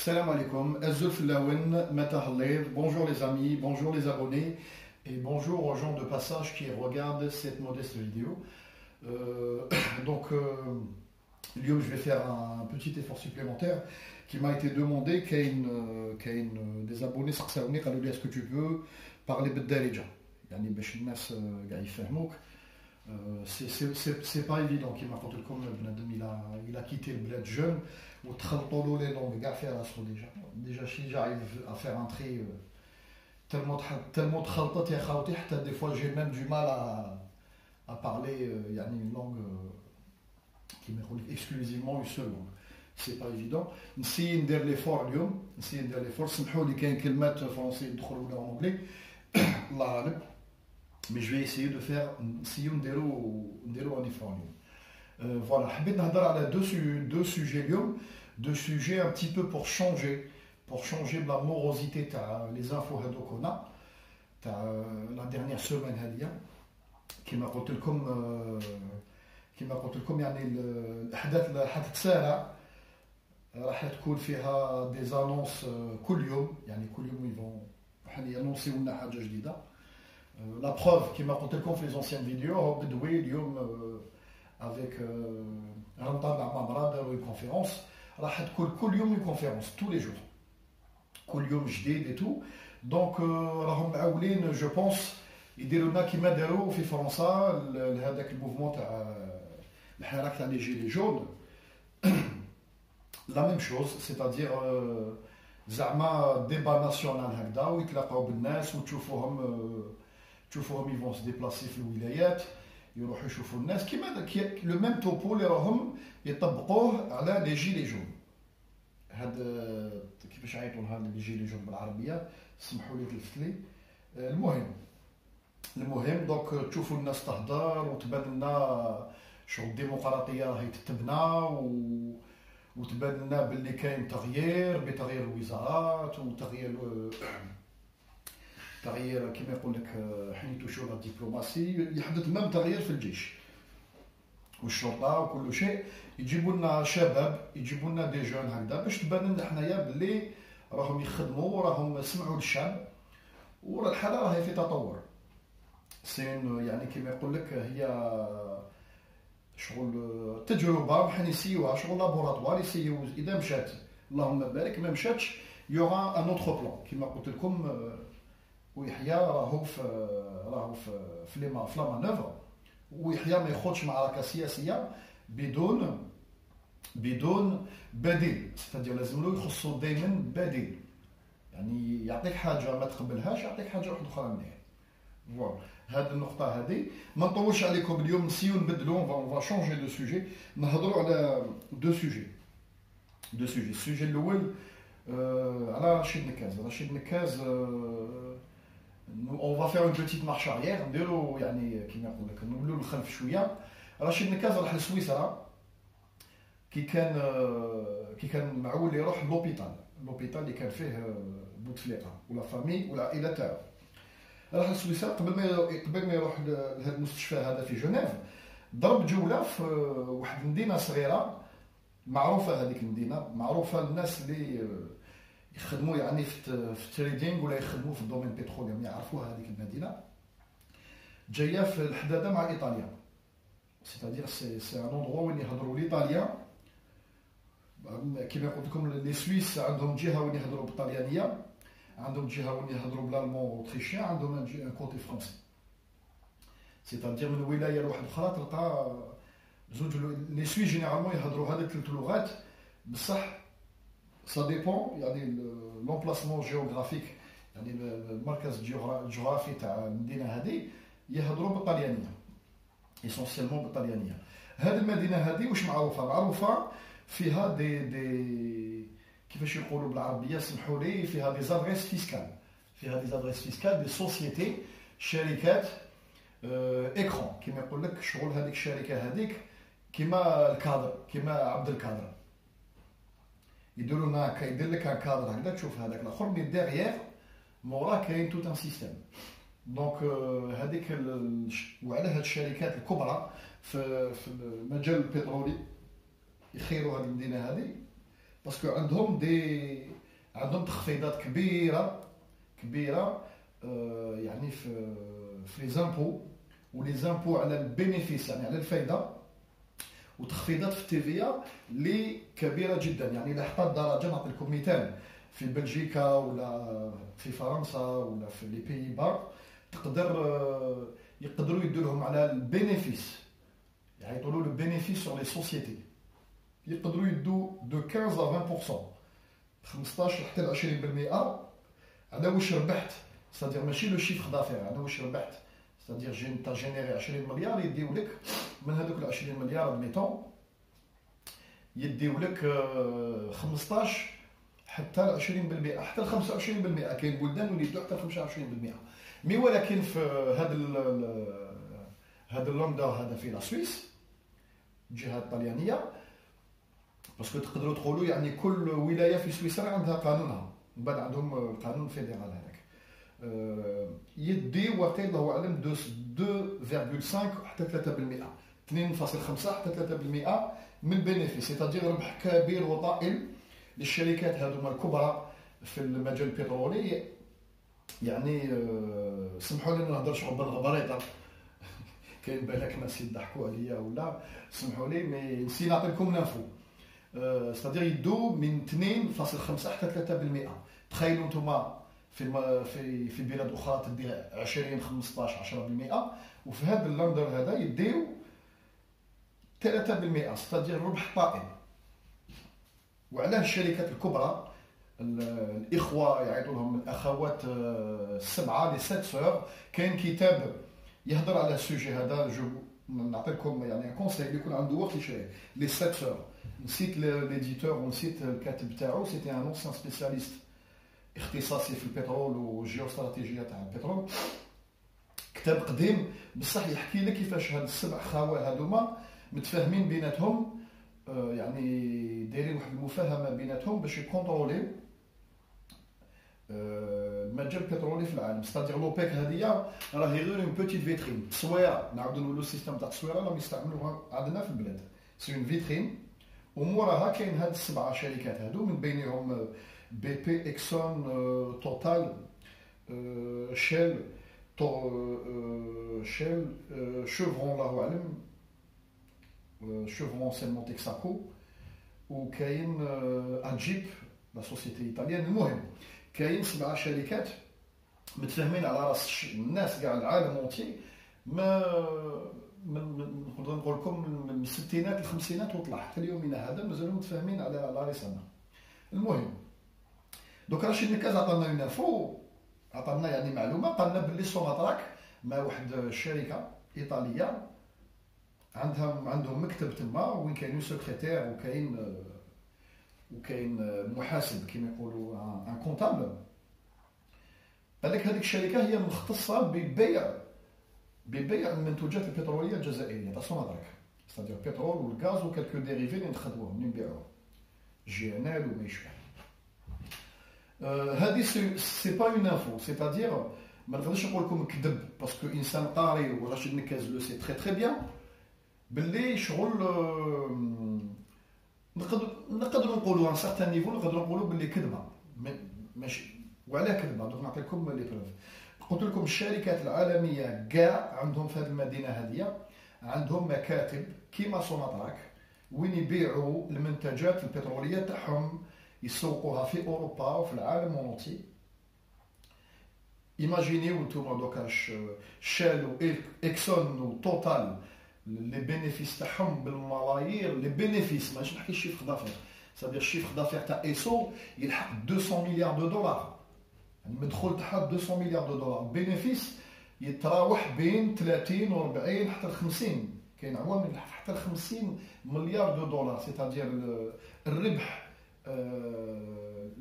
Salam alaikum, Azul Lawin, Mata Hallev. Bonjour les amis, bonjour les abonnés et bonjour aux gens de passage qui regardent cette modeste vidéo. Donc, je vais faire un petit effort supplémentaire qui m'a été demandé. Des abonnés سقساوني قالوا لي est-ce que tu peux parler بالدارجة يعني باش الناس قاع يفهموك. C'est pas évident كيما قلت لكم بنادم il a quitté le bled jeune وتخلطوا له les langues كاع في راسو déjà si j'arrive à faire un tri tellement تخلطت يا خاوتي حتى des fois j'ai même du mal à parler يعني une langue qui m'est exclusivement une seule langue. C'est pas évident. نسي ندير l'effort اليوم نسي ندير l'effort. سمحوا لي كاين كلمات فرونسي يدخلوا لها en anglais الله غالب. Mais je vais essayer de faire un effort. Voilà, حبيت نهضر على deux sujets اليوم, deux sujets un petit peu pour changer la morosité تاع les infos هذوك تاع la dernière semaine هذه كما قلت لكم يعني الاحداث اللي حتتسارع راح تكون فيها des annonces كل يوم, يعني كل يوم يفون يانونسيو لنا حاجه جديده. La preuve qui m'a raconté comme les anciennes vidéos, avec Ramadan Amamra, une conférence, une conférence tous les jours. Et tout. Donc, je pense, il y a qui m'a dit في فرنسا هذاك الموفمون تاع الحراك تاع les gilets jaunes. La même chose, c'est-à-dire زعما débat national هكذا ويتلاقاو بالناس وتشوفوهم ils vont se déplacer في الولايات يروحوا يشوفوا الناس كيما لو ميم توبو اللي راهم يطبقوه على لي جيلي جون. هذا كيفاش عيطوا لها لي جيلي جون بالعربيه, سمحوا لي تلفت لي. المهم دونك تشوفوا الناس تهضر وتبان لنا شغل الديمقراطيه راهي تتبنى وتبان لنا باللي كاين بتغيير الوزارات وتغيير كما يقول لك حيتو شو لا دبلوماسي, يحدث مام تغيير في الجيش والشرطه وكل شيء. يجيبوا لنا شباب, يجيبوا لنا دي جون هكذا باش تبان لنا حنايا باللي راهم يخدموا وراهم سمعوا للشعب ورا الحاله راهي في تطور. سين يعني كما يقول لك هي شغل تجربه بحال يسيوها شغل لابوراتوار يسيو. اذا مشات اللهم بارك, ما مشاتش يوغا ان اوتر بلان كما قلت لكم. ويحيى راهو في لا مانوفر, ويحيى ما ياخذش معركه سياسيه بدون بديل. ستادير لازم له يخصو دائما بديل, يعني يعطيك حاجه ما تقبلهاش يعطيك حاجه واحده اخرى منها. فوالا هذه النقطه هذه ما نطولش عليكم اليوم. نسيو نبدلوا on va changer de sujet. نهضروا على deux sujets. السوجي الاول على رشيد نكاز. On va faire une petite marche arrière, نديرو يعني كيما نقول لك نولوا للخلف شويه. رشيد نكاز راح لسويسرا كي كان معول يروح لوبيتال اللي كان فيه بوتفليقه ولا فامي ولا عائله تاعو. راح لسويسرا قبل ما يروح لهذا المستشفى هذا في جنيف. ضرب جوله في واحد المدينه صغيره معروفه. هذيك المدينه معروفه للناس اللي يخدموا يعني في التريدينغ ولا يخدموا في الدومين بتروليوم, يعرفوها هذيك المدينه. جايه في الحداده مع ايطاليا, سيتادير سي ان اندرو وين يهضروا الايطاليان. كما قلت لكم لي سويس عندهم جهه وين يهضروا بالطليانيه, عندهم جهه وين يهضروا بالالمون اوتريشيان, عندهم ان كوتي فرونسي. سيتادير من ولايه لواحده اخرى تلقى زوج. لي سويس جينيرالمون يهضروا هذه ثلاث لغات, بصح ça dépend يعني l'emplacement géographique, يعني المركز الجغرافي تاع المدينه هذه يهضروا بالطليانيه essentiellement بالطليانيه. هذه المدينه هذه واش معروفه فيها دي كيفاش يقولوا بالعربيه سمحوا لي, فيها دي زادريس فيسكال دي سوسيتي شركات اكران كما يقول لك شغل. هذيك الشركه هذيك كيما الكادر كيما عبد الكادر يديروا لنا هكا, يدير لك ان كادر هكذا تشوف هذاك الاخر مي ديغيير موراه كاين توت ان سيستيم. دونك هذيك وعلى هاد الشركات الكبرى في المجال البترولي يخيروا هذه المدينه هذه باسكو عندهم تخفيضات كبيره يعني في لي زامبو، ولي زامبو على البينيفيس يعني على الفايده، وتخفيضات في التيفيا اللي كبيره جدا. يعني الى حتى الدرجه، نعطيكم مثال، في بلجيكا ولا في فرنسا ولا في لي بيي با يقدروا يدوا لهم على البينيفيس، يعيطوا له لو بينيفيس سور لي سوسيتي، يقدروا يدوا دو 15 à 20%، 15 حتى ل 20% على واش ربحت. ستادير ماشي لو شيفر دافير، على واش ربحت. ستادير انت جينيري 20 مليار، يديو لك من هذوك ال 20 مليار ادميتون، يديو لك 15 حتى ل 20%، حتى ل 25%. كاين بلدان اللي يدوا حتى ل 25%. مي ولكن في هذا اللوندا هذا في لا سويس، الجهه الطليانيه، باسكو تقدروا تقولوا يعني كل ولايه في سويسرا عندها قانونها، من بعد عندهم القانون الفيدرال هذاك. يدي وقيل الله اعلم 2.5 حتى 3%، 2.5 حتى 3% من البينيفيس، سيتادير ربح كبير وطائل للشركات هذوما الكبرى في المجال البترولي. يعني سمحوا لي ما نهضرش بالغبريطه كاين بالك ناس يضحكوا عليا ولا، سمحوا لي مي نسي نعطيكم لانفو. ستادير يدو من 2.5 حتى 3%. تخيلوا نتوما في بلاد اخرى تدي 20 15 10%، وفي هذا اللندر هذا يديو 3%، ستادير ربح طائل. وعلاه الشركات الكبرى الاخوه يعيطوا لهم الاخوات السبعه لي سيت سور، كاين كتاب يهضر على السوجي هذا، جو نعطيكم يعني كونساي اللي يكون عنده وقت يشريه، لي سيت سور. نسيت ليديتور ونسيت الكاتب تاعو، سيتي ان اونسيان سبيسياليست اختصاصي في البترول والجيوستراتيجيه تاع البترول. كتاب قديم بصح يحكي لك كيفاش هاد السبع خاوه هذوما متفاهمين بيناتهم، يعني دايرين واحد المفاهمه بيناتهم باش يكونترولي المجال البترولي في العالم. ستادير لوبيك هذه راهي غير اون بوتيت فيترين، تصويره، نعاودو نقولوا السيستم تاع التصويره راهم يستعملوها عندنا في البلاد، سي اون فيترين. وموراها كاين هاد السبعه شركات هادو، من بينهم بي بي، اكسون، توتال، شيل، شيفرون الله اعلم، شيفرون سيلمون تكساكو، وكاين اجيب لا سوسيتي ايطاليان. المهم كاين 7 شركات متفاهمين على راس الناس كاع العالم اونتي، ما نقدر نقول لكم من الستينات الخمسينات وطلع حتى اليومنا هذا مازالوا متفاهمين على رسالة. المهم دوك رشيد نكاز عطانا لنا فو، عطانا يعني معلومه، قالنا باللي سوناتراك مع واحد الشركه ايطاليه عندهم مكتب تما وين كاين سكرتير وكاين محاسب كما يقولوا ان كونتابل. هذيك الشركه هي مختصه ببيع المنتوجات البتروليه الجزائريه تاع سوناتراك، ستادير البترول والغاز وكالكو ديريفي اللي نخدموهم اللي نبيعوهم، جي ان ال وما يشبه. هذه سي با اون انفو، سيتادير ما نقدرش نقول لكم كذب، باسكو انسان قاري وراشد نكاز لو سي تري تري بيان باللي شغل نقدروا نقولوا ان سارتان نيفو، نقدروا نقولوا باللي كذبه ماشي. وعلاه كذبه؟ دوك نعطيكم لي بروف. قلت لكم الشركات العالميه كاع عندهم في هذه المدينه هذه عندهم مكاتب كيما سوناتراك وين يبيعوا المنتجات البتروليه تاعهم، يسوقوها في اوروبا وفي العالم اونتي. ايماجينيو نتوما دوكا شال واكسون وتوتال لي بينيفيس تاعهم بالملايير، لي بينيفيس ماشي نحكي الشيفر دافير، سادير الشيفر دافير تاع ايسو يلحق 200 مليار دولار، المدخول تاعها 200 مليار دولار، بينيفيس يتراوح بين 30 و 40 حتى ل 50، كاين عوامل حتى ل 50 مليار دولار، سيتادير الربح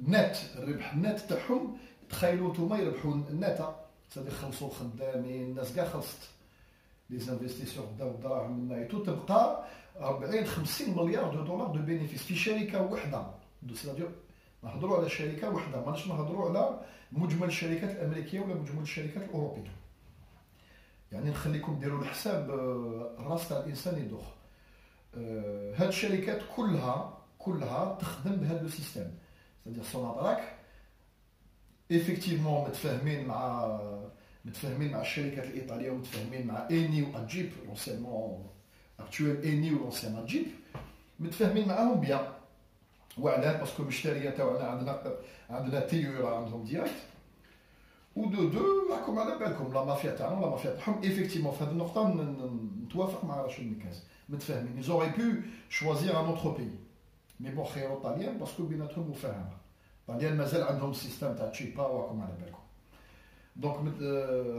نت، الربح النت تاعهم. تخيلوا نتوما يربحوا النت، سادير خلصوا الخدامين، الناس كاع خلصت، لي زانفستيسور داو الدراهم من نايتو، تبقى 40 50 مليار دولار دو بينيفيس في شركه وحده. سادير نهضروا على شركه وحده، ماناش نهضروا على مجمل الشركات الامريكيه ولا مجمل الشركات الاوروبيه. يعني نخليكم ديروا الحساب، الراس تاع الانسان يدوخ. هاد الشركات كلها كلها تخدم بهذا لو سيستيم. c'est-à-dire سوناتراك effectivement متفاهمين مع الشركات الايطاليه ومتفاهمين مع اني واجيب لونسيمون اكتويل اني ولونسيم اجيب متفاهمين معاهم بيان. وعلاه باسكو المشتريه تاعنا عندنا تيورا عندهم ديريكت دو راكم على بالكم لا مافيا تاعنا ولا مافيا تاعهم. ايفيكتيفمون في هذه النقطه نتوافق مع رشيد نكاز متفاهمين. يزوري بو شوازير ان اوتر بي مي بون خيروا طاليان باسكو بيناتهم مفاهمه. طاليان مازال عندهم السيستم تاع تشيبا وراكم على بالكم. دونك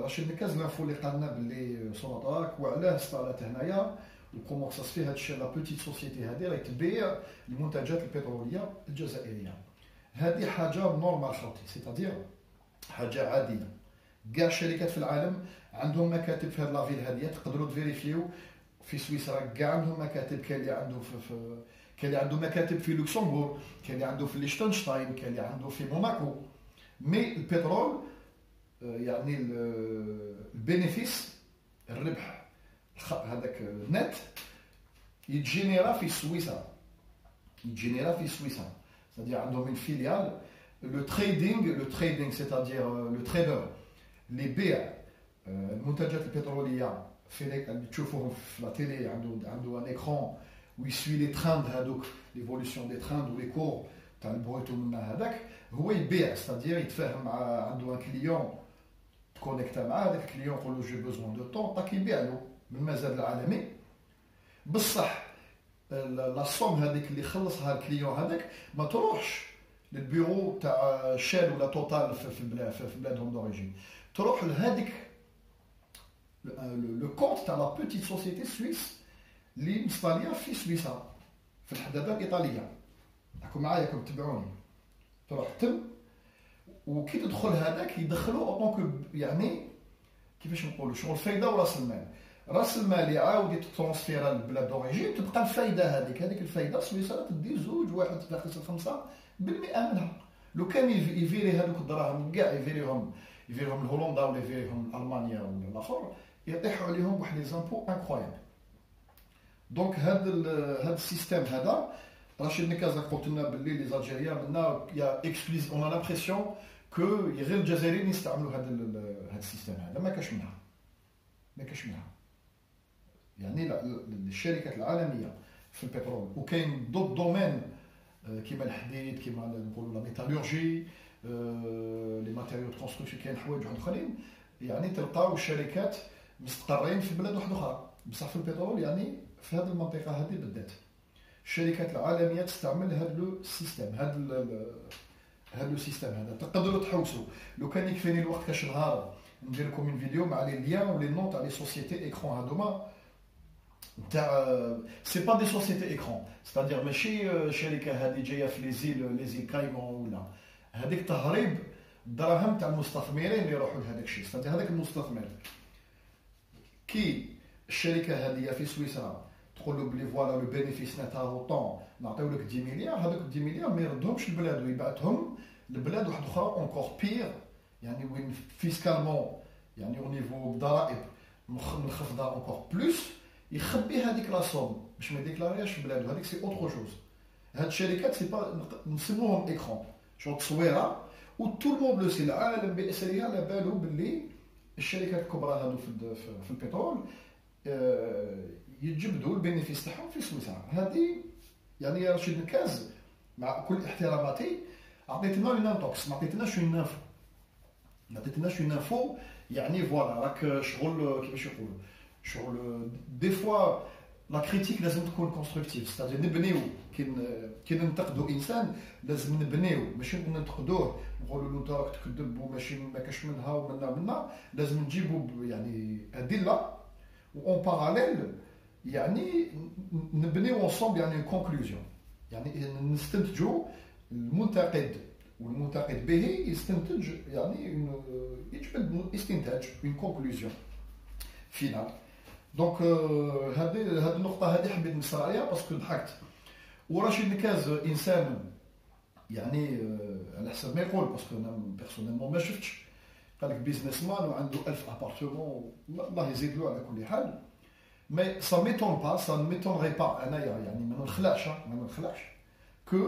رشيد نكاز لانفو اللي قالنا باللي سوناتراك وعلاه استعلت هنايا وكومون سا سفي هاد الشيء لا بوتيت سوسيتي هادي راهي تبيع المنتجات البتروليه الجزائريه. هذه حاجه نورمال خاوتي سيتادير حاجه عاديه. كاع الشركات في العالم عندهم مكاتب في هاد لافيل هاديه تقدروا تفيريفيو. في سويسرا كاع عندهم مكاتب. كاين اللي عنده كاين اللي عنده مكاتب في لوكسمبورغ، كاين اللي عنده في ليشتنشتاين، كاين اللي عنده في موناكو. مي البترول يعني البينيفيس الربح هذاك نت يتجينيرا في سويسرا. c'est-à-dire عندهم une filiale. le trading c'est-à-dire le trader اللي يبيع المنتجات البتروليه في اللي تشوفوهم في لا تيلي عنده ان ايكران ويسوي لي تراند هذوك ليفولوسيون دي تراند ولي كور تاع البروتو من هذاك هو يبيع. c'est-à-dire يتفاهم مع عنده ان كليون تكونيكتا مع هذاك الكليون يقول له جي بوزون دو طون طاك يبيع له من المزاد العالمي. بصح لا صوم هذيك اللي خلصها الكليون هذاك ما تروحش للبيرو تاع شال ولا توتال في بلادهم دوريجين، تروح لهذيك لو كونت تاع لا بوتيت سوسيتي سويس اللي مستاليه في سويسرا في الحداده الايطاليه. راكم معايا كم تبعوني. تروح تم وكي تدخل هذاك يدخلوا اونك يعني كيفاش نقولوا شغل فايده وراس المال. راس المال يعاود يترونسفيرا للبلاد دوريجين تبقى الفايده هذيك الفايده سويسرا تدي 2.5% منها. لو كان يفيري هذوك الدراهم كاع يفيريهم لهولندا ولا يفيريهم المانيا ولا الاخر يطيحوا عليهم واحد لي زامبو انكرويابل. دونك هذا السيستيم هذا رشيد نكاز قلت لنا باللي لي زالجيريان منا يا اكسكلوزيف اون لامبرسيون كو غير الجزائريين يستعملوا هذا السيستيم هذا. ما كاش منها يعني الشركات العالميه في البترول. وكاين دوت دومين كيما الحديد كيما نقولوا لا ميتالورجي لي ماتيريو دو كونستركسيون. كاين حوايج اخرين يعني تلقاو الشركات مستقرين في بلاد واحده اخرى. بصح في البترول يعني في هذه المنطقه هذه بالذات الشركات العالميه تستعمل هذا لو سيستيم هذا تقدروا تحوسوا. لو كان يكفيني الوقت كاش نهار ندير لكم من فيديو مع لي ليان ولي نون تاع لي سوسيتي ايكرون هذوما تاع سي با دي سوسيتي ايكرون. c'est-à-dire ماشي شركه هذه جايه في لي زيل كايمون ولا هذيك تهريب الدراهم تاع المستثمرين اللي يروحوا لهذاك الشيء. c'est-à-dire هذاك المستثمر كي الشركه هذه في سويسرا تقول له بلي فوالا لو بينيفيس نتاعو طون نعطيو لك 10 مليار. هذوك 10 مليار ما يردهمش للبلاد ويبعثهم لبلاد واحده اخرى اونكور بير يعني وين فيسكالمون يعني او نيفو ضرائب منخفضه اونكور بلوس يخبي هذيك لا صوم باش ما يديكلاريهاش في بلادو. هذيك سي اوتر شوز. هاد الشركات سي با نسموهم ايكرون شغل تصويره و تو الموند لو سي العالم باسريه على بالو باللي الشركات الكبرى هادو في البترول يتجبدوا البينيفيس تاعهم في سويسرا. هذه يعني يا رشيد نكاز مع كل احتراماتي عطيتنا لنا توكس ما عطيتناش اون انفو يعني فوالا راك شغل كيفاش يقولوا شغل دي فوا لا كريتيك لازم تكون كونستركتيف. ستادير نبنيو كي ننتقدوا انسان لازم نبنيو ماشي ننتقدوه نقولوا له انت راك تكذب وماشي ما كاش منها ومنا لازم نجيبوا يعني ادله وان باراليل يعني نبنيو انصومبل يعني كونكلوزيون يعني نستنتجوا المنتقد والمنتقد به يستنتج يعني يجبد استنتاج une conclusion finale. دونك هذه النقطه هذه حبيت نسرع عليها باسكو ضحكت. ورشيد نكاز انسان يعني على حسب ما يقول باسكو انا بيرسونيلمون ما شفتش قال لك بيزنس مان وعنده 1000 ابارتمون الله يزيد له على كل حال. مي سا ميتون با سا ميتونغي با انايا يعني ما نخلعش que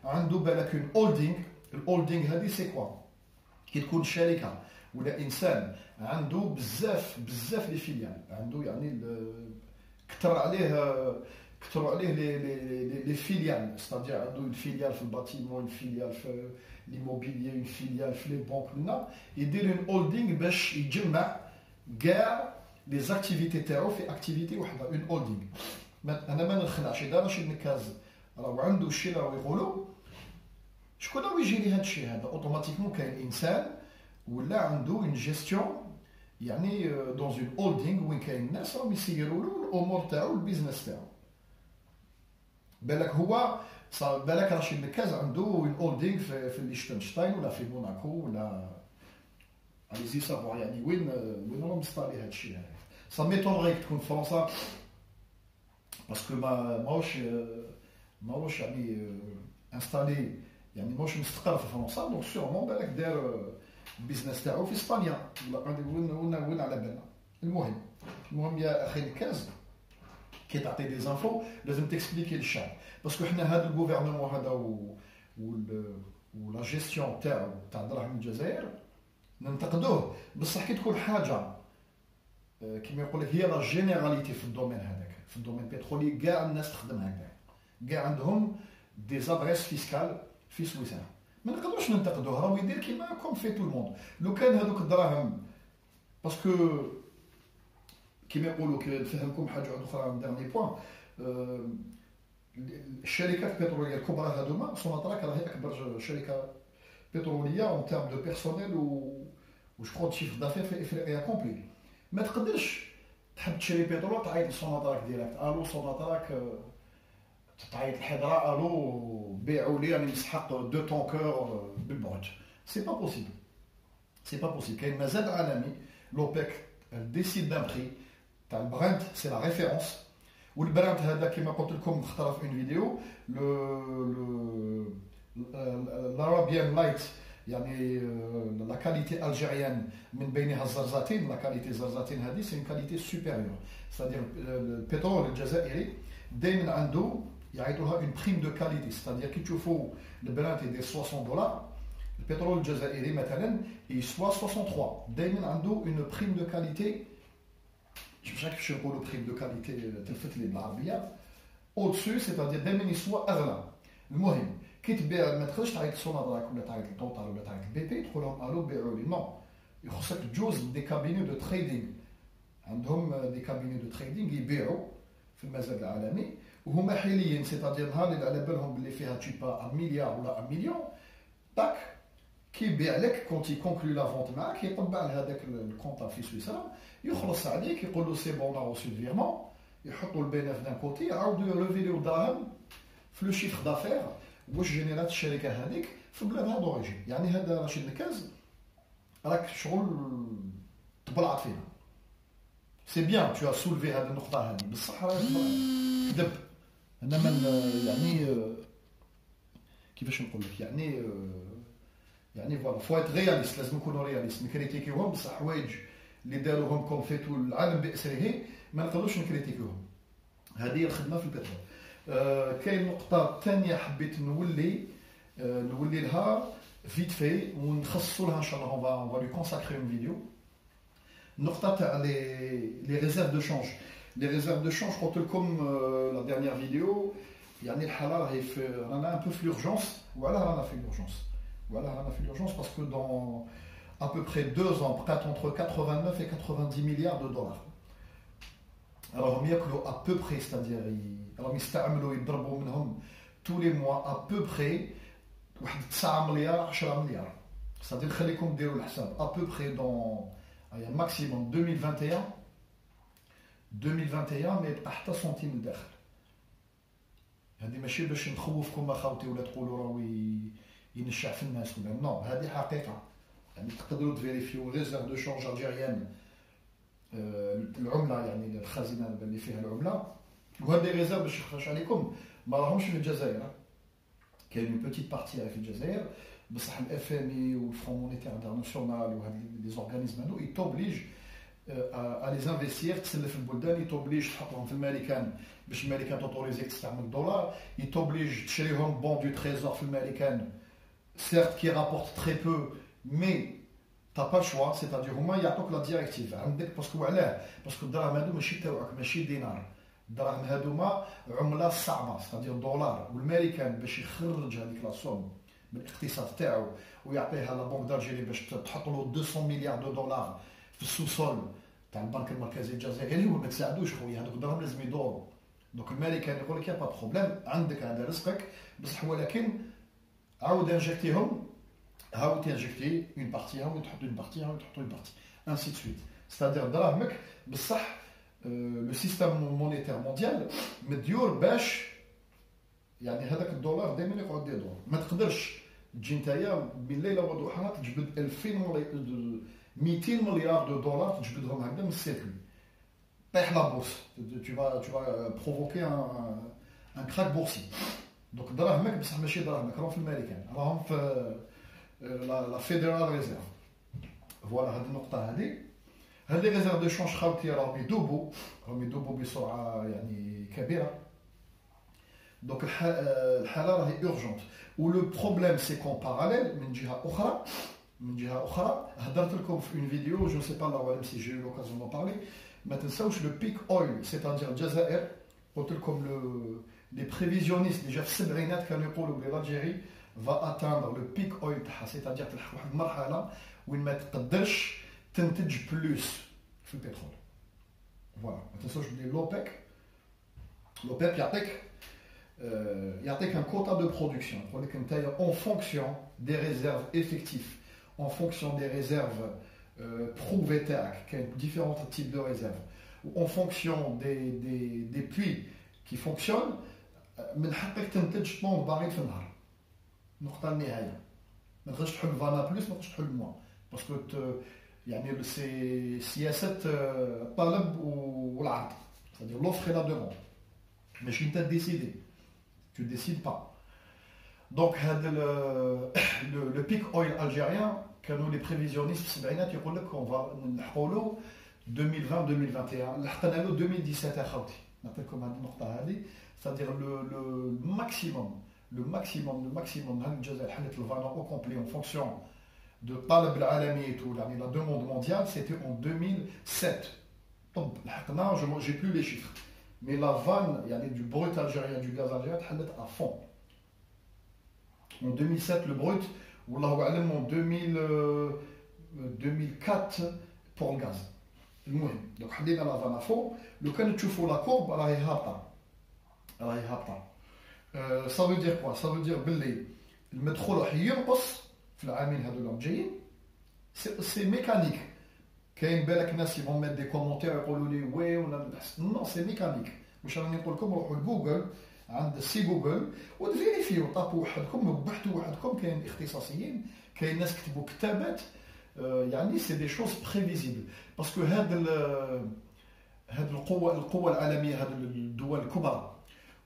عنده بالك une holding. الهولدينغ هذه سي كوا؟ كي تكون شركه ولا انسان عنده بزاف لي فيليال، عنده يعني كثروا عليه لي فيليال، ستادير عنده اون فيليال في الباتيمون، اون فيليال في ليموبيليي، اون فيليال في لي بنك، لنا يدير اون هولدينغ باش يجمع كاع لي زاكتيفيتي تاعو في اكتيفيتي وحده، اون هولدينغ. انا ما نخلعش، اذا رشيد نكاز راه عنده الشيء اللي يقولوا شكون راهو يجي لي هذا الشيء هذا اوتوماتيكمون كاين انسان ولا عنده اون جيستيون يعني دون اون هولدينغ وين كاين الناس راهم يسيروا له الامور تاعو البيزنس تاعو. بالك هو بالك رشيد نكاز عنده اون هولدينغ في ليشتنشتاين ولا في موناكو ولا على سافوار، يعني وين راهم مستالي هذا الشيء هذا. سا ميتونغي تكون فرنسا باسكو ماهوش يعني انستالي، يعني ماهوش مستقر في فرنسا، دونك سيغمون بالك دار البيزنس تاعو في اسبانيا ولا وين على بالنا. المهم يا اخي الكاز كي تعطي دي زانفو لازم تكسبليكي للشعب، باسكو حنا هذا الغوفرنمون هذا ولا جيستيون تاعو تاع دراهم الجزائر ننتقدوه، بصح كي تكون حاجه كيما يقول لك هي لا جينيراليتي في الدومين هذاك، في الدومين البترولي كاع الناس تخدم هكذا، كاع عندهم دي زادريس فيسكال في سويسرا، ما نقدروش ننتقدوه، راهو يدير كيما كوم في تو الموند. لو كان هذوك الدراهم باسكو كيما يقولوا نفهمكم حاجه اخرى ديرني بوان، الشركات البتروليه الكبرى هذوما سوناتراك راهي اكبر شركه بتروليه اون تيرم دو بيرسونيل و جو شيف دافير في افريقيا كومبلي. ما تقدرش تحب تشري بترول تعيط لسوناتراك ديريكت، الو سوناتراك، تعيط الحضره الو بيعوا لي راني نسحق 2 طونكور بالبروت، سي با بوسيبل، سي با بوسيبل. كاين مزاد عالمي لوبيك ديسيد دان بري تاع البراند، سي لا ريفيرونس، والبراند هذا كما قلت لكم خطره في اون فيديو الارابيان لايت، يعني لا كاليتي الجيريان من بينها الزرزاتين، لا كاليتي الزرزاتين هذه سي كاليتي سوبيريور، ستادير البترول الجزائري دائما عنده يعيطوا لها اون بريم دو كاليتي، ستادير كي تشوفوا البراند يدير 60 دولار، البترول الجزائري مثلا يسوى 63، دائما عنده اون بريم دو كاليتي، مش عارف كيفاش نقولوا بريم دو كاليتي تلفت لي بالعربيه، او دسو ستادير دائما يسوى اغلى. المهم كي تبيع ما تقدرش تعيط لسونادراك ولا تعيط لطوطال ولا تعيط لبي بي تقول لهم الو بيعوا لي، نو، يخصك تجوز دي كابيني دو تريدينغ، عندهم دي كابيني دو تريدينغ يبيعوا في المزاد العالمي، وهما حاليا سيتادير نهار اللي على بالهم باللي فيها تشيبا مليار ولا مليون، طاك كيبيع لك كونتي كونكلي لا فونت معاك، يطبع لهذاك الكونطا في سويسرا، يخلص عليك، يقول له سي بون نا سو فيرمون، يحطوا البيانات دان كوتي، يعاودوا يرفيريو الدراهم في لو شيفر دافير واش جينيرات الشركه هذيك في بلادها دوريجين. يعني هذا رشيد نكاز راك شغل تبلعت فيها، سي بيان تو سولفي هذه النقطه هذه، بصح راه كذب. انا من يعني كيفاش نقول لك، يعني فوالا فوا ايت رياليست، لازم نكونوا رياليست، نكريتيكيوهم، بصح حوايج اللي داروهم كوم فيتو العالم باسره ما نقدروش نكريتيكيوهم. هذه الخدمه في البترول. كاين نقطه ثانيه حبيت نولي لها فيت في ونخصصوا لها ان شاء الله، اون فا لو كونساكري اون فيديو. النقطه تاع لي ريزيرف دو شونج. لي ريزيرف دو شونج قلت لكم لا ديرنيير فيديو، يعني الحاله راهي رانا ان بو في لورجونس. وعلاه رانا في لورجونس باسكو دون à peu près 2 ans بقات entre 89 et 90 milliards de dollars. راهم ياكلوا à peu près، c'est-à-dire راهم يستعملوا يضربوا منهم tous les mois à peu près واحد 9 مليار 10 مليار، c'est-à-dire خليكم ديروا الحساب à peu près dans maximum 2021 ما يبقى حتى سنتيم لداخل. هذه ماشي باش نخوفكم اخوتي ولا تقولوا راهو ينشع في الناس ولا نو، هذه حقيقه. يعني تقدروا تفيريفيو ريزيرف دو شونج الجيريان، العمله يعني الخزينه اللي فيها العمله، وهذه ريزيرف باش نخرج عليكم ما راهمش في الجزائر، كاين اون بوتيت بارتي في الجزائر، بصح الاف ام اي والفرون مونيتير انترناسيونال وهاد لي زورغانيزم هادو يتوبليج à les investir. تسلف البلدان يتوبليج تحطهم في الماريكان باش الماريكان توتوريزيك تستعمل الدولار. يتوبليج تشريهم بون دو تريزور في الماريكان certes qui rapporte très peu mais t'as pas le choix, c'est-à-dire هما يعطوك لا ديريكتيف عندك باسكو علاه باسكو الدراهم هادو ماشي تاوعك ماشي دينار. الدراهم هادوما عمله صعبه ستادير دولار والماريكان باش يخرج هذيك لا سوم من الاقتصاد تاعو ويعطيها لا بنك دالجيري باش تحط له 200 مليار دو دولار في السوسول تاع البنك المركزي الجزائري وما تساعدوش خويا هذوك الدراهم لازم يدوروا. دونك الامريكان يقول لك يا با بروبليم عندك هذا رزقك بصح ولكن عاود انجكتيهم عاود تنجكتي اون بارتي عاود تحط اون بارتي عاود تحط اون بارتي انسي دو سويت. ستادير دراهمك بصح لو سيستيم مونيتير مونديال مديور باش يعني هذاك الدولار دائما يقعد يدور. ما تقدرش تجي نتايا بين ليله وضحاها تجبد 200 مليار دو دولار تجبدهم هكذا من السيركل طيح لا بورس. tu vas provoquer un crack boursier. دونك دراهمك بصح ماشي دراهمك راهم في الامريكان راهم في لا فيدرال ريزيرف. فوالا هذه النقطه هذه لي ريزيرف دو شونج خاوتي راهم يدوبوا بسرعه يعني كبيره. دونك الحاله راهي اورجونت. ولو بروبليم سي كون باراليل من جهه اخرى هضرت لكم في اون فيديو جو سي با الله اعلم سي جي لوكازيون دو بارلي. ما تنساوش لو بيك اويل سيتادير الجزائر قلت لكم لي بريفيزيونيست ديجا في السبعينات كانوا يقولوا بلي لالجيري va atteindre le pic oil تاعها سيتادير تلحق واحد المرحله وين ما تقدرش تنتج بلوس في البترول. فوالا ما تنساوش بلي لوبيك يعطيك ان كوتا دو برودكسيون يقول لك نتايا اون فونكسيون دي ريزيرف افيكتيف اون فونكسيون دي ريزيرف بروفي تاعك كاين ديفيرونت تيب دو ريزيرف و اون فونكسيون دي بوي كي فونكسيون من حقك تنتج طون باريل في النهار. النقطه النهايه ما تقدرش تحل فانا بلوس ما تقدرش تحل موان باسكو يعني سي سياسه الطلب والعرض c'est-à-dire l'offre et la demande ماشي انت ديسيدي tu décides pas. دونك هذا لو بيك اويل الجيريان كانوا لي بريفيزيونيست في السبعينات يقول لك اون فا نلحقوا له 2020 2021 لحقنا له 2017 اخوتي. نعطيكم هذه النقطه هذه c'est-à-dire le maximum هذه الجزائر حلت الفانا او كومبلي اون فونكسيون دو الطلب العالمي يعني لا دوموند مونديال سيتي اون 2007. طب لحقنا جي بلو لي شيفر مي لا فان يعني du brut algérien du gaz algérien حلت à fond. En 2007 le brut والله اعلم en 2004 pour le gaz. المهم دونك حلينا لا فان فون. لو كان تشوفوا لا كورب راهي هابطه. ça veut dire quoi? Ça veut dire باللي المدخول راح ينقص في العامين هذو الجايين. سي ميكانيك. كاين بالك ناس يبغوا ميت دي كومونتير يقولوا لي وي ولا نو سي ميكانيك. واش راني نقول لكم روحوا لجوجل عند سي جوجل وتفيريفيو طابوا وحدكم وبحثوا وحدكم. كاين اختصاصيين كاين ناس كتبوا كتابات يعني سي دي شوز بريفيزيبل باسكو هاد القوة العالمية هاد الدول الكبرى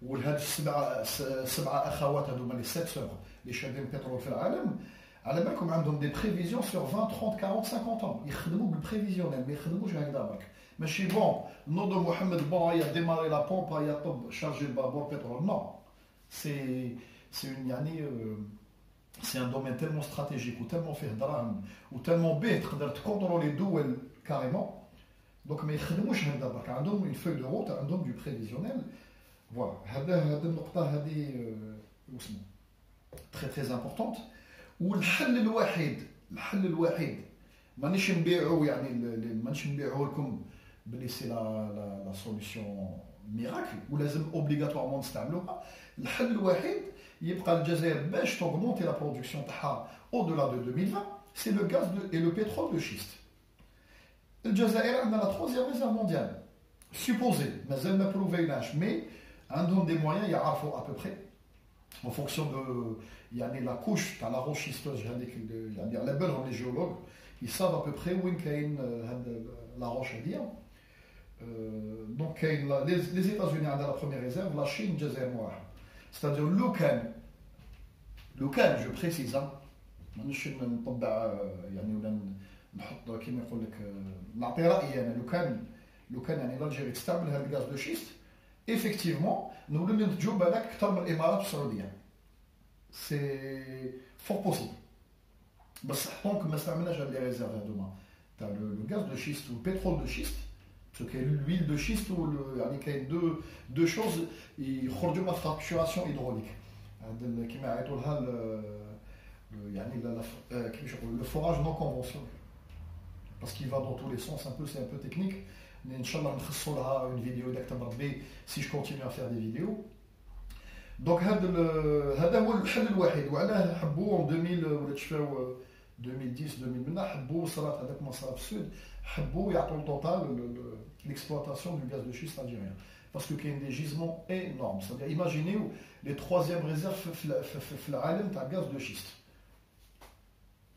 وهاد السبعة اخوات هذوما لي سيت سور اللي شادين البترول في العالم على بالكم عندهم دي بريفيزيون سور 20 30 40 50 ans يخدموا بالبريفيزيونيل ما يخدموش هكذا برك. ماشي بون نوضو محمد بون هيا ديماري لا بومب هيا طب شارجي البابور بترول. نو سي يعني سي ان دومين تيلمون استراتيجيك وتيلمون فيه دراهم وتيلمون به تقدر تكونترولي دول كاريمون. دونك ما يخدموش هكذا برك عندهم اون فوي دو روت عندهم دو بريفيزيونيل. فوالا هذا النقطة هذه واسمو تري تري امبورطونت. والحل الوحيد مانيش نبيعو يعني مانيش نبيعو لكم بلي سي لا سوليسيون ميراكل ولازم اوبليغاتوارمون نستعملوها. الحل الوحيد يبقى الجزائر باش توغمونتي لا برودكسيون تاعها او دولا دو 2020 سي لو غاز اي لو بترول دو شيست. الجزائر عندنا لا تروزيام ريزيرف مونديال سوبوزي مازال ما بروفيناش مي عندهم دي مويان يعرفوا ابوبري en fonction de يعني la couche تاع لا روشيستوز هذيك يعني على بالهم لي جيولوج ils savent à peu près وين كاين هاد لا روش هذيا. دونك كاين لي زيتازوني عندها لا بروميير ريزيرف لا شين الجزائر واحد. ستادير لو كان جو بريسيز مانيش نطبع يعني ولا نحط كيما يقول لك نعطي رايي انا لو كان يعني الجيري تستعمل هذا الغاز دو شيست ايفيكتيفمون نولي ننتجو بالك اكثر من الامارات والسعوديه سي فور بوسيبل بصح طونك ما استعملناش هاد لي ريزيرف هادوما تاع لو غاز دو شيست والبترول دو شيست باسكو كاين لويل دو شيست يعني كاين دو شوز يخرجوا من فراكتوراسيون هيدروليك هاد كيما يعيطوا لها يعني كيفاش يقولوا لو فوراج نون كونفونسيونيل parce qu'il va dans tous les sens un peu c'est un peu technique mais inchallah نخصصوا لها une vidéo اذا كتب ربي si je continue à faire des vidéos دونك هذا هو الحل الوحيد وعلاه حبوا 2000 ولا تشفاو 2010 2000 منا حبوا صرات هذاك ما صرا في السود حبوا يعطوا التوتال l'exploitation du gaz de schiste algérien parce que كاين des gisements énormes c'est-à-dire imaginez les troisième réserves في العالم تاع gaz de schiste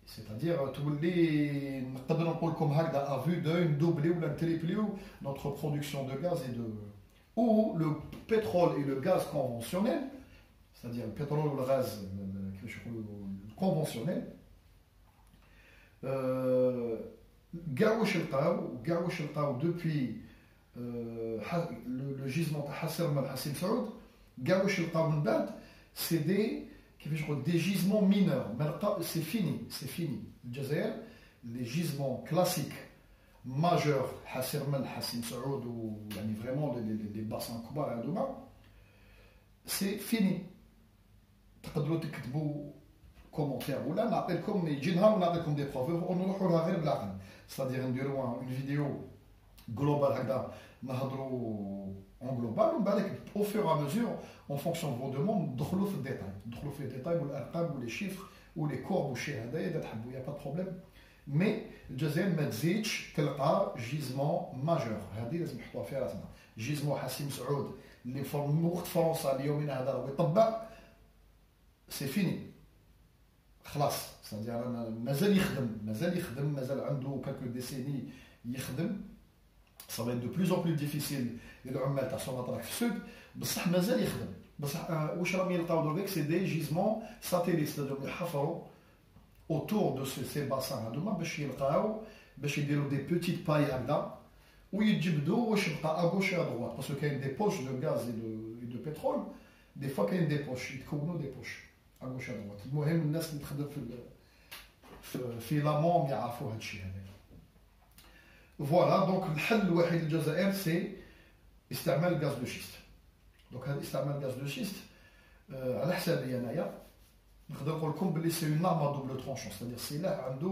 c'est-à-dire تولي نقدر نقول لكم هكذا à vue d'œil doubler ou tripler notre production de gaz et de ou le pétrole et le gaz conventionnel, c'est-à-dire le pétrole ou le gaz conventionnel, Gaouch el depuis le gisement de Hasser Mal Hassim Saoud, Gaouch el c'est des gisements mineurs, c'est fini. Le Jazair, les gisements classiques majeur Hasser Mal Hassim Saoud ou vraiment les bassins كبار هذوما c'est fini تقدروا تكتبوا كومونتير ولا نعطيكم يجي نهار ونعطيكم دي بروف ونروحوا لها غير بالعقل c'est-à-dire نديروا اون فيديو جلوبال هكذا نهضروا اون جلوبال ومن بعد au fur et à mesure en fonction de vos demandes ندخلوا في الديتاي والارقام ولي شيفر ولي كورب وشي هذايا اذا تحبوا يا با بروبليم مي الجزائر ما تزيدش تلقى جيزمون ماجور هذه لازم نحطوها في راسنا جيزمون حسيم سعود اللي في وقت فرنسا اليومين هذا ويطبق سي فيني خلاص صدير مازال يخدم مازال عنده كالكو ديسيني يخدم ça va être de plus en plus difficile للعمال تاع سوناطراك في السود بصح مازال يخدم بصح واش راهم يلقاو دروك سي دي جيزمون ساتيليت c'est-à-dire يحفروا autour de ces bassins هذوما باش يلقاو باش يديروا دي بوتيت باي هكذا ويتجبدوا واش يبقى ا غوش ا droite parce que كاين دي بوش دو غاز et de pétrole des fois كاين دي بوش يتكونوا دي بوش ا غوش ا droite المهم الناس اللي تخدم في لامون يعرفوا هذا الشيء هذا فوالا دونك الحل الوحيد للجزائر سي استعمال الغاز دو شيست دونك هذا استعمال الغاز دو شيست على حسابي انايا نقدر نقول لكم بلي سي اون ارم دوبل ترونشون c'est-à-dire سلاح عنده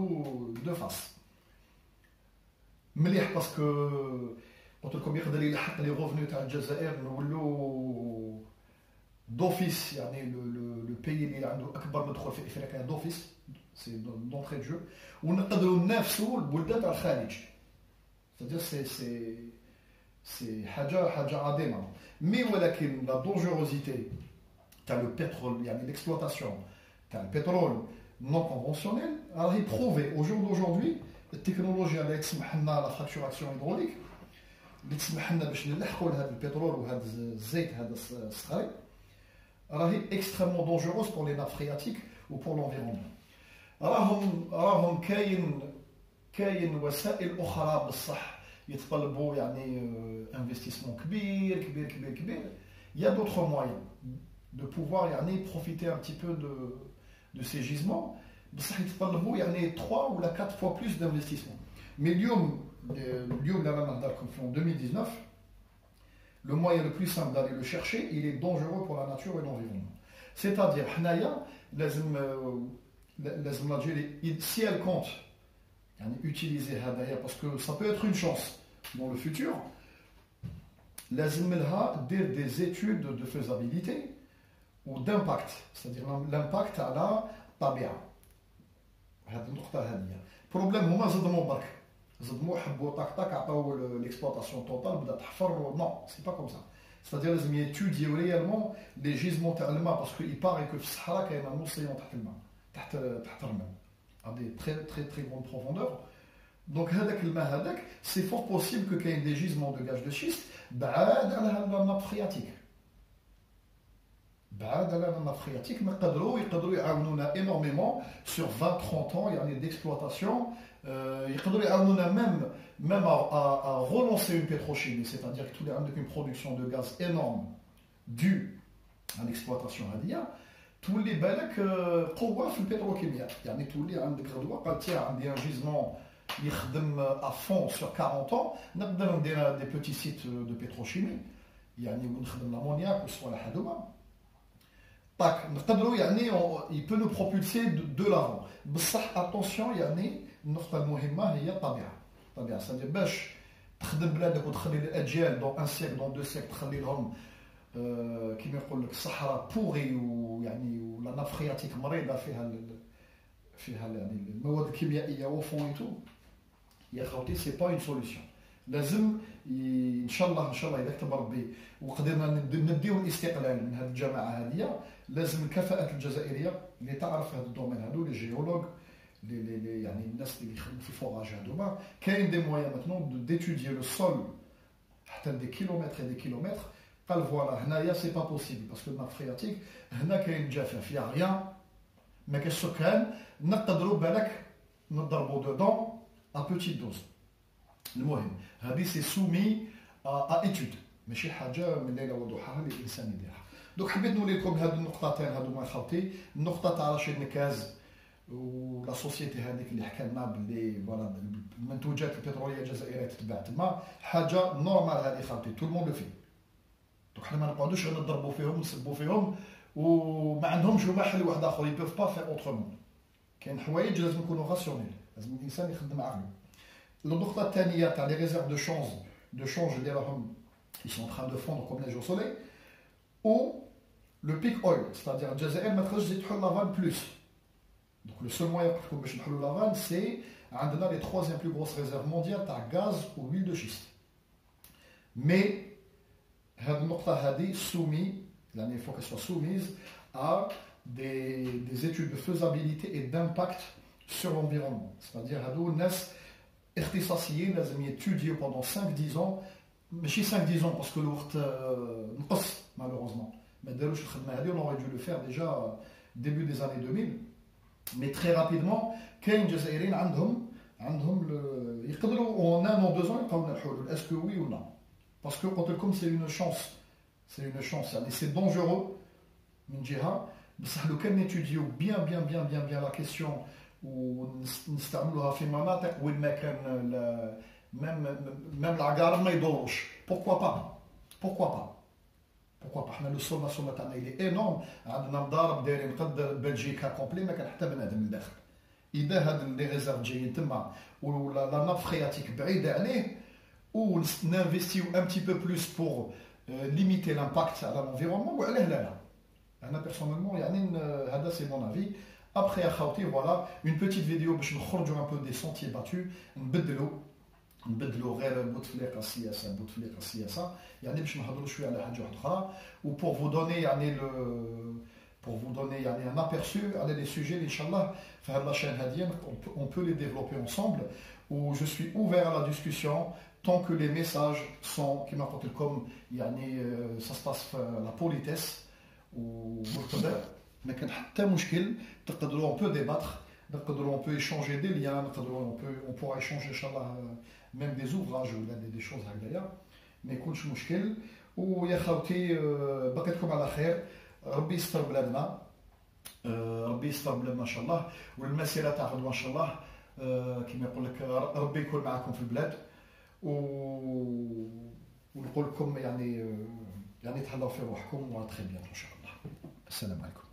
دو فاس مليح باسكو قلت لكم يقدر يلحق لي غوفنو تاع الجزائر نولو دوفيس يعني لو بيي اللي عنده اكبر مدخول في افريقيا دوفيس سي دونتري جو ونقدروا ننافسوا البلدان تاع الخليج c'est-à-dire c'est حاجه عظيمه مي ولكن لا دونجوروزيتي تاع لو بترول يعني l'exploitation تاع البترول نون كونفونسيونيل راهي بروفي او جور دوجوردي التكنولوجيا اللي تسمح لنا لا فراكتوراسيون هيدروليك اللي تسمح لنا باش نلحقوا لهذا البترول وهذا الزيت هذا الصخري راهي اكستريمون دونجوروس بور لي ناب فرياتيك و بور لونفيرونمون راهم كاين وسائل اخرى بصح يتطلبوا يعني انفستيسمون كبير il y a d'autres moyens de pouvoir يعني profiter un petit peu de ces gisements بصح يتطلبوا يعني 3 ou 4 fois plus d'investissement mais اليوم اللي رانا نهضر لكم في 2019 le moyen le plus simple d'aller le chercher il est dangereux pour la nature et l'environnement c'est-à-dire حنايا لازم l'Algérie si elle compte يعني utiliser هذايا parce que ça peut être une chance dans le futur لازم لها دير des études de faisabilité ou d'impact c'est-à-dire l'impact على الطبيعه هذه النقطه هذه بروبليم هما زدموا حبوا طاق عطاو l'exploitation totale بدات تحفر نو سي با كوم سا c'est-à-dire لازم يتوديو ريالمون لي جيزمون تاع الماء باسكو يباري كو في الصحراء كاين ان اوسيون تحت الماء تحت الرمل à des très grandes profondeurs donc هذاك الماء هذاك c'est fort possible que كاين des gisements de gaz de schiste بعاد على la nappe phréatique بعد على la nappe phréatique يقدروا يعاونونا énormément sur 20-30 ans يعني d'exploitation. يقدروا يعاونونا même à relancer une pétrochimie, c'est-à-dire que tous les ans une production de gaz énorme due à l'exploitation هذه تولي بالك قوه في البتروكيمياء يعني تولي عندك غدوه قالتي عندي ان جيزمون يخدم à fond sur 40 ans نقدر ندير des petits sites de pétrochimie يعني ونخدم l'amoniac والصوالح هذوما طاك نقدروا يعني il peut nous propulser de l'avant بصح attention يعني النقطه المهمه هي الطبيعه c'est-à-dire باش تخدم بلادك وتخلي الاجيال دون ان سيكل دون دو سيكل تخلي لهم كيما يقول لك الصحراء بوغي ويعني ولا ناب فرياتيك مريضه فيها يعني المواد الكيميائيه وفون تو يا خوتي سي با اون سوليسيون لازم ان شاء الله اذا كتب ربي وقدرنا نديو الاستقلال من هذه الجماعه هذه لازم الكفاءات الجزائريه اللي تعرف هذا الدومين هذو لي جيولوج لي يعني الناس اللي يخدموا في الفوراج هذوما كاين دي مويان ماتنون ديتوديي لو سول حتى دي كيلومتر دي كيلومتر قال فوالا هنايا سي با بوسيبل باسكو الناب فرياتيك هنا كاين جفاف يا غيان ما كاينش سكان نقدروا بالك نضربوا دودون ا بوتيت دوز المهم هذه سي سومي ا ايتود ماشي حاجه من ليله وضحاها اللي الانسان يديرها دوك حبيت نوري لكم هاد النقطتين هادو ما خاوتي النقطه تاع رشيد نكاز ولا سوسيتي هذيك اللي حكى لنا باللي فوالا المنتوجات البتروليه الجزائريه تتباع تما حاجه نورمال هذه خاوتي تو الموند فيه دوك حنا ما نقعدوش غير نضربوا فيهم نسبوا فيهم وما عندهمش هما حل واحد اخر يبوف با فير اوترومون كاين حوايج لازم يكونوا راسيونيل لازم الانسان يخدم عقله النقطه الثانيه تاع لي ريزيرف دو شونج اللي راهم ils sont en train de fondre comme neige au soleil ou le peak oil c'est-à-dire الجزائر ما تخرجش تزيد تحل لافان بلوس donc le seul moyen pour باش نحلوا لافان c'est عندنا les troisième plus grosses réserves mondiales تاع gaz ou huile de schiste mais هذه النقطة هذه soumise, il faut qu'elle soit soumise à des études de faisabilité et d'impact sur l'environnement. C'est-à-dire هذو الناس اختصاصيين لازم يتوديو pendant 5-10 ans ماشي 5-10 ans parce que الوقت نقص malheureusement ما داروش الخدمة هذه on aurait dû le faire déjà début des années 2000 mais très rapidement كاين جزائريين عندهم يقدروا en 1 an 2 ans يلقاو لنا الحلول est-ce que oui ou non parce que comme c'est une chance يعني c'est dangereux من جهة بصح لو كان نتوديو bien la question ونستعملوها في مناطق وين ما كان même العقارب ما يدوروش pourquoi pas حنا لو سول ناسيونال تاعنا il est énorme عندنا مضارب دايرين قد بلجيكا كومبلي ما كان حتى بنادم من الداخل اذا هاد لي ريزيرف جايين تما ولا لا ناب فرياتيك بعيده عليه ou n'investir un petit peu plus pour limiter l'impact à l'environnement ou aller là. Moi personnellement, c'est mon avis. Après, voilà, une petite vidéo pour sortir un peu des sentiers battus, نبدلوا غير بوتفليقه السياسه بوتفليقه السياسه يعني باش نهضروا شويه على حاجه اخرى وبور فو دوني يعني يعني un aperçu على les sujets ان شاء الله في هذه الشين هذه on peut les développer ensemble où je suis ouvert à la discussion tant que les messages sont كما قلت لكم يعني ça se passe la politesse والقدر ما كان حتى مشكل تقدروا on peut débattre نقدروا on peut échanger des liens نقدروا on pourra échanger ان شاء الله même des ouvrages ou des choses هكذايا ما يكونش مشكل ويا خوتي بقيتكم على خير ربي يستر بلادنا ربي يستر بلادنا ان شاء الله والمسيره تاع غدوه ان شاء الله كما يقول لك ربي يكون معكم في البلاد ونقول لكم يعني تهلاو في روحكم وتري بيان ان شاء الله السلام عليكم